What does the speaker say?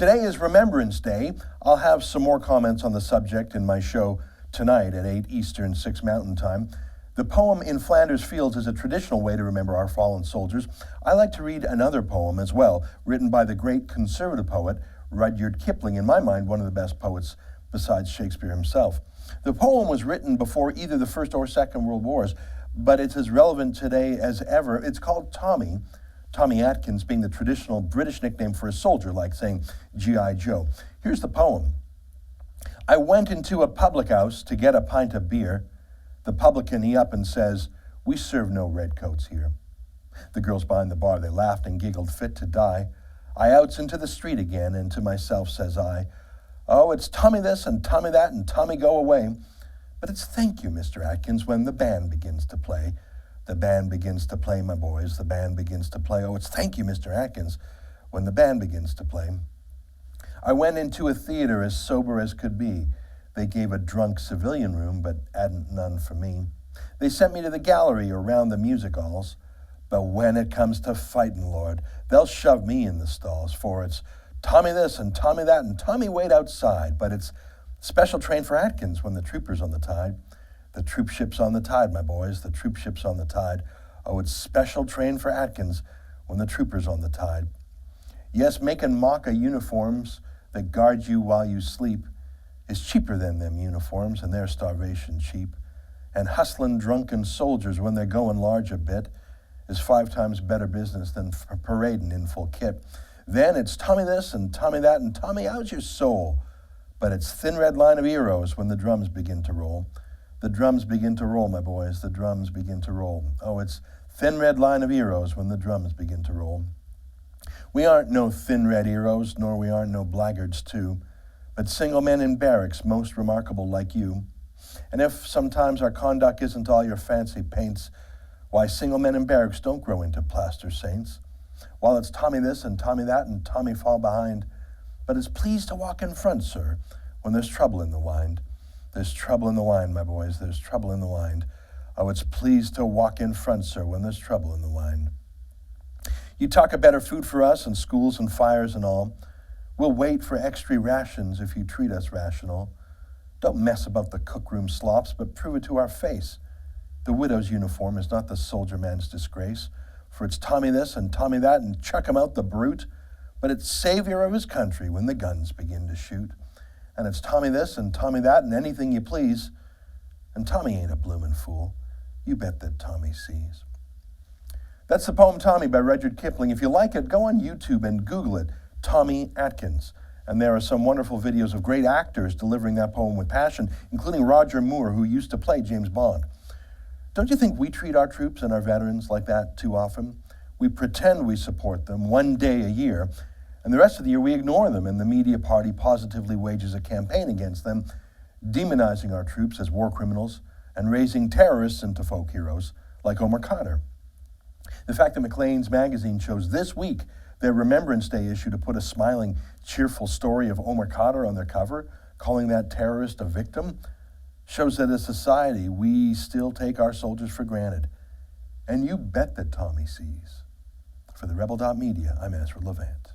Today is Remembrance Day. I'll have some more comments on the subject in my show tonight at 8 Eastern, 6 Mountain Time. The poem In Flanders Fields is a traditional way to remember our fallen soldiers. I like to read another poem as well, written by the great conservative poet Rudyard Kipling, in my mind, one of the best poets besides Shakespeare himself. The poem was written before either the First or Second World Wars, but it's as relevant today as ever. It's called Tommy, Tommy Atkins being the traditional British nickname for a soldier, like saying G.I. Joe. Here's the poem. I went into a public house to get a pint of beer. The publican, he up and says, we serve no redcoats here. The girls behind the bar, they laughed and giggled fit to die. I outs into the street again, and to myself says I, oh, it's Tommy this and Tommy that and Tommy go away. But it's thank you, Mr. Atkins, when the band begins to play. The band begins to play, my boys, the band begins to play. Oh, it's thank you, Mr. Atkins, when the band begins to play. I went into a theater as sober as could be. They gave a drunk civilian room, but hadn't none for me. They sent me to the gallery or round the music halls. But when it comes to fighting, Lord, they'll shove me in the stalls, for it's Tommy this and Tommy that and Tommy wait outside. But it's special train for Atkins when the troopers on the tide. The troop ship's on the tide, my boys, the troop ship's on the tide. Oh, it's special train for Atkins when the troopers on the tide. Yes, making mock-a uniforms that guard you while you sleep is cheaper than them uniforms, and their starvation cheap. And hustling drunken soldiers when they're going large a bit is 5 times better business than parading in full kit. Then it's Tommy this and Tommy that and Tommy, how's your soul? But it's thin red line of heroes when the drums begin to roll. The drums begin to roll, my boys, the drums begin to roll. Oh, it's thin red line of heroes when the drums begin to roll. We aren't no thin red heroes, nor we aren't no blackguards too, but single men in barracks, most remarkable like you. And if sometimes our conduct isn't all your fancy paints, why single men in barracks don't grow into plaster saints. While it's Tommy this and Tommy that and Tommy fall behind, but is pleased to walk in front, sir, when there's trouble in the wind. There's trouble in the wind, my boys, there's trouble in the wind. Oh, it's pleased to walk in front, sir, when there's trouble in the wind. You talk of better food for us and schools and fires and all. We'll wait for extra rations if you treat us rational. Don't mess about the cookroom slops, but prove it to our face. The widow's uniform is not the soldier man's disgrace, for it's Tommy this and Tommy that and chuck him out the brute, but it's savior of his country when the guns begin to shoot. And it's Tommy this and Tommy that and anything you please. And Tommy ain't a bloomin' fool. You bet that Tommy sees. That's the poem Tommy by Rudyard Kipling. If you like it, go on YouTube and Google it, Tommy Atkins. And there are some wonderful videos of great actors delivering that poem with passion, including Roger Moore, who used to play James Bond. Don't you think we treat our troops and our veterans like that too often? We pretend we support them one day a year, and the rest of the year we ignore them, and the media party positively wages a campaign against them, demonizing our troops as war criminals and raising terrorists into folk heroes like Omar Carter. The fact that Maclean's magazine chose this week their Remembrance Day issue to put a smiling, cheerful story of Omar Carter on their cover, calling that terrorist a victim, shows that as a society we still take our soldiers for granted. And you bet that Tommy sees. For TheRebel.media, I'm Ezra Levant.